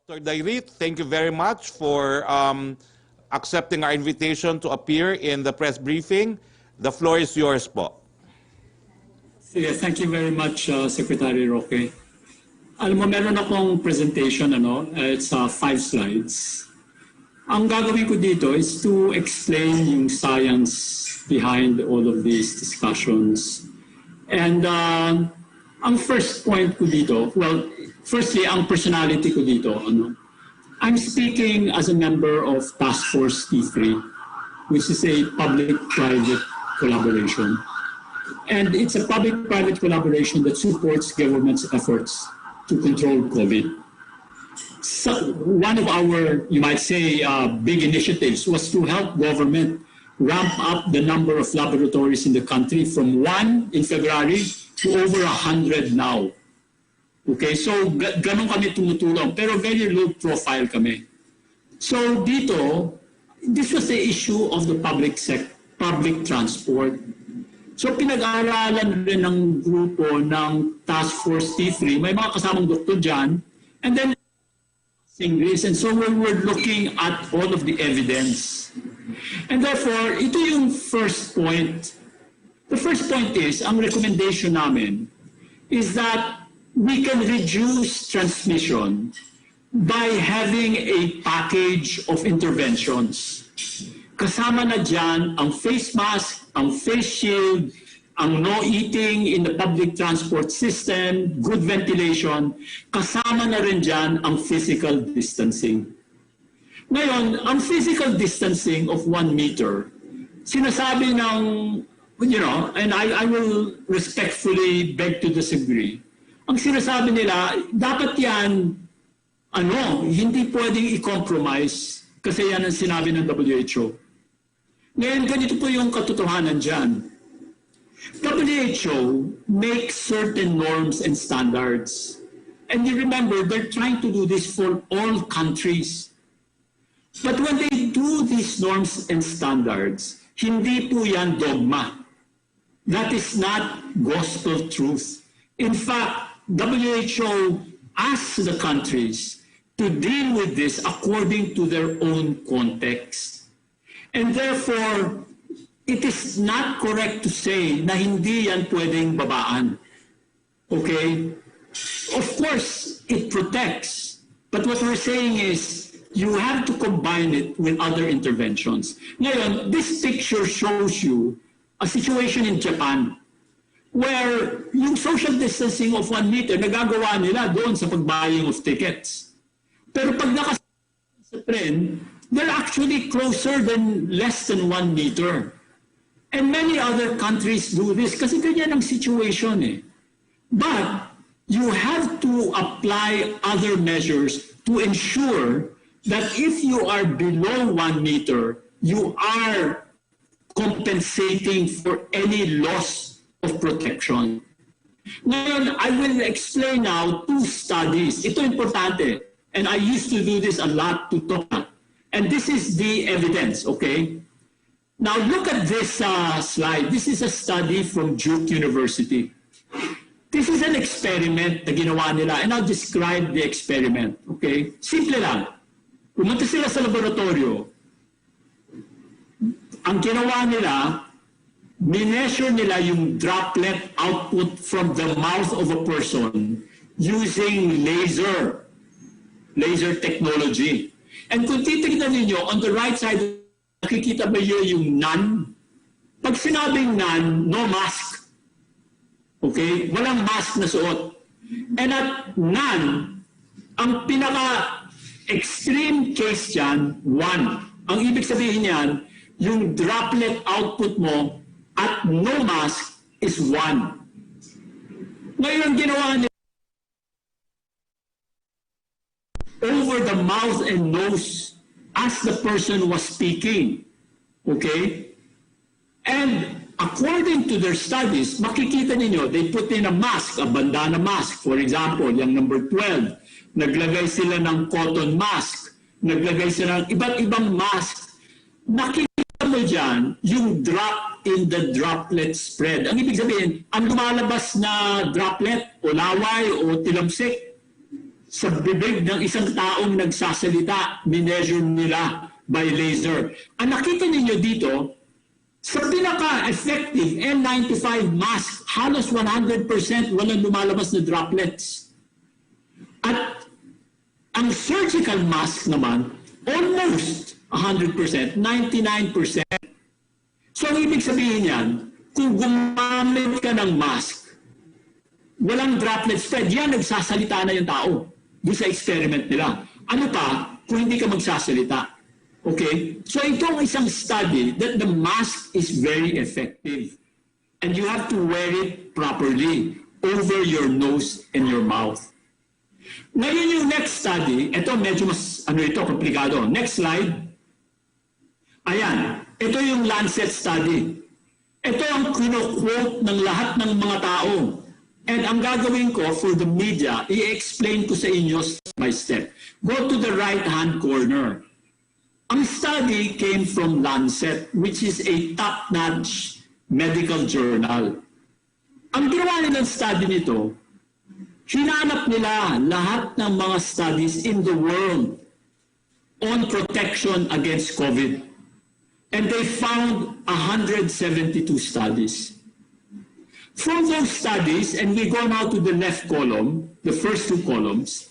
Dr. Dayrit, thank you very much for accepting our invitation to appear in the press briefing. The floor is yours po. Sige, thank you very much, Secretary Roque. Alam mo, meron akong presentation, it's 5 slides. Ang gagawin ko dito is to explain yung science behind all of these discussions. And ang first point ko dito, well, firstly, ang personality ko dito, I'm speaking as a member of Task Force T3, which is a public-private collaboration. And it's a public-private collaboration that supports government's efforts to control COVID. So one of our, you might say, big initiatives was to help government ramp up the number of laboratories in the country from 1 in February to over 100 now. Okay, so ganun kami tumutulong, pero very low profile kami. So dito, this was the issue of the public transport. So pinag-aaralan rin ng grupo ng Task Force T3, may mga kasamang doktor dyan, and then and so we were looking at all of the evidence. And therefore, ito yung first point. The first point is, ang recommendation namin is that we can reduce transmission by having a package of interventions. Kasama na dyan ang face mask, ang face shield, ang no eating in the public transport system, good ventilation, kasama na rin dyan ang physical distancing. Ngayon, ang physical distancing of 1 meter, sinasabi ng, and I will respectfully beg to disagree, ang sinasabi nila, dapat yan, hindi pwedeng i-compromise kasi yan ang sinabi ng WHO. Ngayon, ganito po yung katotohanan dyan. WHO makes certain norms and standards. And you remember, they're trying to do this for all countries. But when they do these norms and standards, hindi po yan dogma. That is not gospel truth. In fact, WHO asks the countries to deal with this according to their own context. And therefore, it is not correct to say na hindi yan pwedeng babaan. Okay? Of course, it protects. But what we're saying is, you have to combine it with other interventions. Ngayon, this picture shows you a situation in Japan where yung social distancing of 1 meter, nagagawa nila doon sa pag-buying of tickets. Pero pag nakasama sa tren, they're actually closer than less than 1 meter. And many other countries do this kasi ganyan ang situation eh. But you have to apply other measures to ensure that if you are below 1 meter, you are compensating for any loss of protection. Ngayon, I will explain now 2 studies. Ito importante. And I used to do this a lot to talk. And this is the evidence, okay? Now look at this slide. This is a study from Duke University. This is an experiment na ginawa nila, and I'll describe the experiment. Okay? Simple lang. Pumunta sila sa laboratorio. Ang ginawa nila, mineasure nila yung droplet output from the mouth of a person using laser technology. And kung titignan ninyo, on the right side, nakikita ba yung none? Pag sinabing none, no mask. Okay? Walang mask na suot. And at none, ang pinaka-extreme case dyan, 1. Ang ibig sabihin yan, yung droplet output mo at no mask is 1. Ngayon, ginawa niya over the mouth and nose as the person was speaking. Okay? And according to their studies, makikita ninyo, they put in a mask, a bandana mask. For example, yung number 12, naglagay sila ng cotton mask, naglagay sila ng iba't ibang mask. Nakikita mo dyan, yung drop in the droplet spread. Ang ibig sabihin, ang lumalabas na droplet o laway o tilamsik, sa bibig ng isang taong nagsasalita, mineasure nila by laser. Ang nakita ninyo dito, sa pinaka-effective N95 mask, halos 100% walang lumalabas na droplets. At ang surgical mask naman, almost 100%, 99%. So, ang ibig sabihin yan, kung gumamit ka ng mask, walang droplet spread, yan nagsasalita na yung tao. Doon sa experiment nila. Ano pa kung hindi ka magsasalita? Okay? So itong isang study that the mask is very effective. And you have to wear it properly over your nose and your mouth. Ngayon yung next study, ito medyo mas, komplikado. Next slide. Ayan, ito yung Lancet study. Ito ang kino-quote ng lahat ng mga tao. And ang gagawin ko for the media, i-explain ko sa inyo step by step. Go to the right-hand corner. Ang study came from Lancet, which is a top-notch medical journal. Ang ginawa nilang study nito, hinanap nila lahat ng mga studies in the world on protection against COVID. And they found 172 studies. From those studies, and we go now to the left column, the first two columns,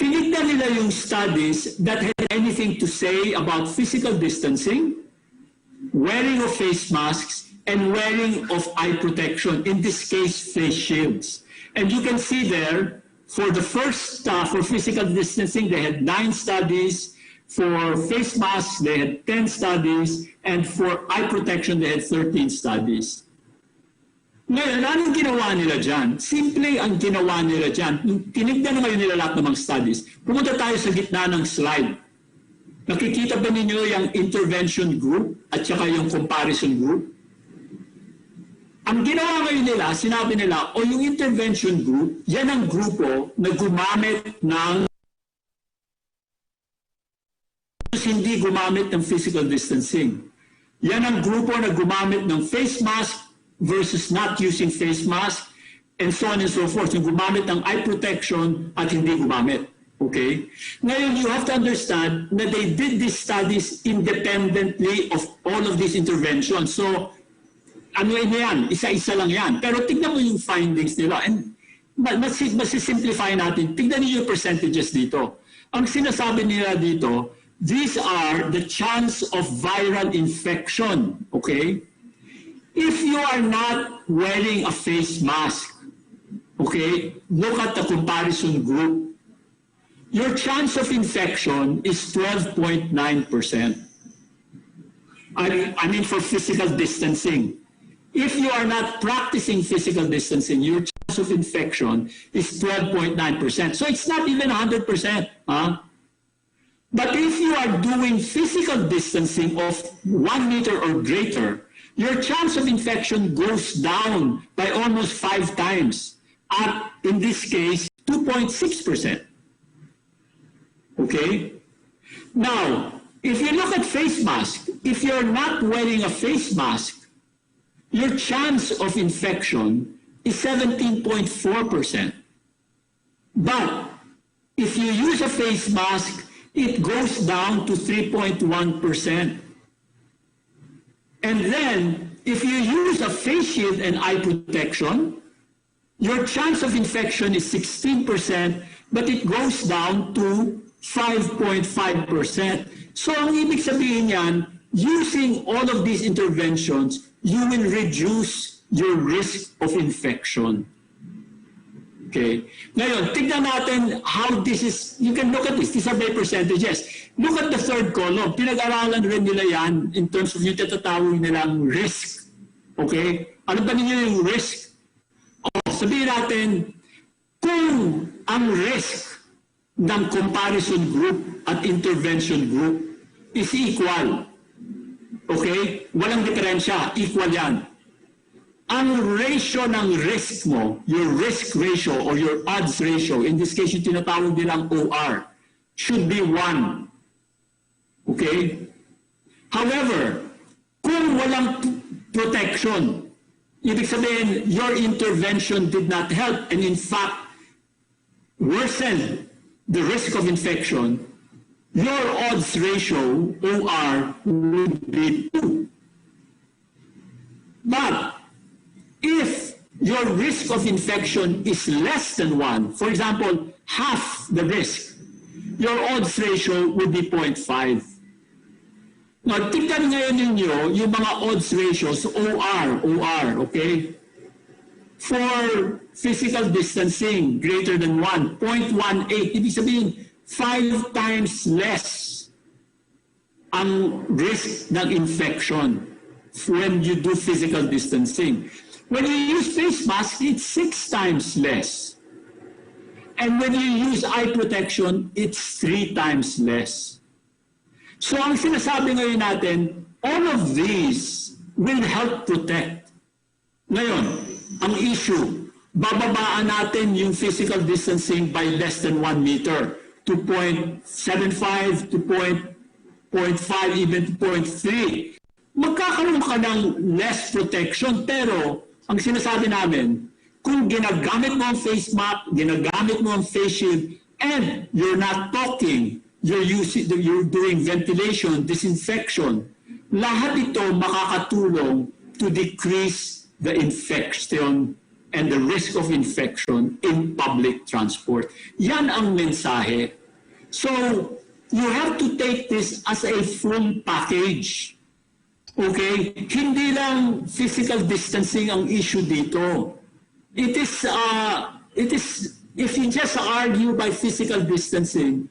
tinignan nila yung studies that had anything to say about physical distancing, wearing of face masks, and wearing of eye protection, in this case, face shields. And you can see there, for the first, for physical distancing, they had 9 studies. For face masks, they had 10 studies. And for eye protection, they had 13 studies. Ngayon, anong ginawa nila dyan? Simple ang ginawa nila dyan. Tinignan na ngayon nila lahat ng mga studies. Pumunta tayo sa gitna ng slide. Nakikita ba ninyo yung intervention group at saka yung comparison group? Ang ginawa ngayon nila, sinabi nila, o yung intervention group, yan ang grupo na gumamit ng hindi gumamit ng physical distancing. Yan ang grupo na gumamit ng face mask versus not using face mask, and so on and so forth. Yung gumamit ng eye protection at hindi gumamit. Okay? Ngayon, you have to understand that they did these studies independently of all of these interventions. So, ano yan? Isa-isa lang yan. Pero tignan mo yung findings nila. And masisimplify natin. Tignan niyo yung percentages dito. Ang sinasabi nila dito, these are the chance of viral infection. Okay? If you are not wearing a face mask, okay, look at the comparison group. Your chance of infection is 12.9%. I mean for physical distancing. If you are not practicing physical distancing, your chance of infection is 12.9%. So it's not even 100%. Huh? But if you are doing physical distancing of 1 meter or greater, your chance of infection goes down by almost 5 times. At, in this case, 2.6%. Okay? Now, if you look at face mask, if you're not wearing a face mask, your chance of infection is 17.4%. But, if you use a face mask, it goes down to 3.1%. And then, if you use a face shield and eye protection, your chance of infection is 16%, but it goes down to 5.5%. So, ang ibig sabihin yan, using all of these interventions, you will reduce your risk of infection. Okay? Ngayon, tignan natin how this is, you can look at this, these are by percentages. Look at the third column. Pinag-aralan rin nila yan in terms of yung tatatawag nilang risk. Okay? Ano ba ninyo yung risk? O, sabihin natin, kung ang risk ng comparison group at intervention group is equal, okay? Walang diferensya, equal yan. Ang ratio ng risk mo, your risk ratio or your odds ratio, in this case yung tinatawag nilang OR, should be 1. Okay? However, kung walang protection, ibig sabihin, your intervention did not help and in fact, worsened the risk of infection, your odds ratio, OR, would be 2. But if your risk of infection is less than 1, for example, half the risk, your odds ratio would be 0.5. Now, tignan ngayon ninyo yung mga odds ratios, OR, okay? For physical distancing, greater than 1, 0.18. Ibig sabihin, 5 times less ang risk ng infection when you do physical distancing. When you use face mask, it's 6 times less. And when you use eye protection, it's 3 times less. So ang sinasabi ngayon natin, all of these will help protect. Ngayon, ang issue, bababaan natin yung physical distancing by less than 1 meter to 0.75 to 0.5, even to 0.3. Magkakaroon ka ng less protection, pero ang sinasabi namin, kung ginagamit mo ang face mask, ginagamit mo ang face shield, and you're not talking, you're doing ventilation, disinfection, lahat ito makakatulong to decrease the infection and the risk of infection in public transport. Yan ang mensahe. So, you have to take this as a full package. Okay? Hindi lang physical distancing ang issue dito. It is, if you just argue by physical distancing,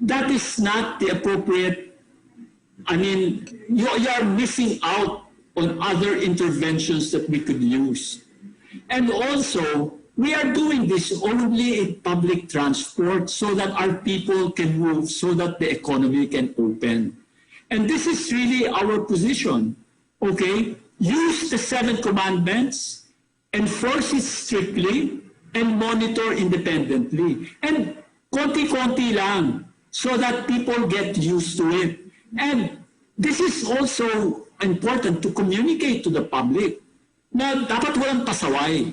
that is not the appropriate, I mean, you are missing out on other interventions that we could use. And also, we are doing this only in public transport so that our people can move, so that the economy can open. And this is really our position, okay? Use the 7 commandments, enforce it strictly, and monitor independently. And konti-konti lang, so that people get used to it. And this is also important to communicate to the public na dapat walang pasaway.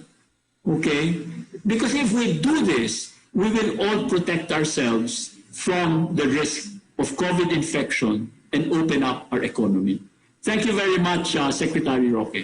Okay? Because if we do this, we will all protect ourselves from the risk of COVID infection and open up our economy. Thank you very much, Secretary Roque.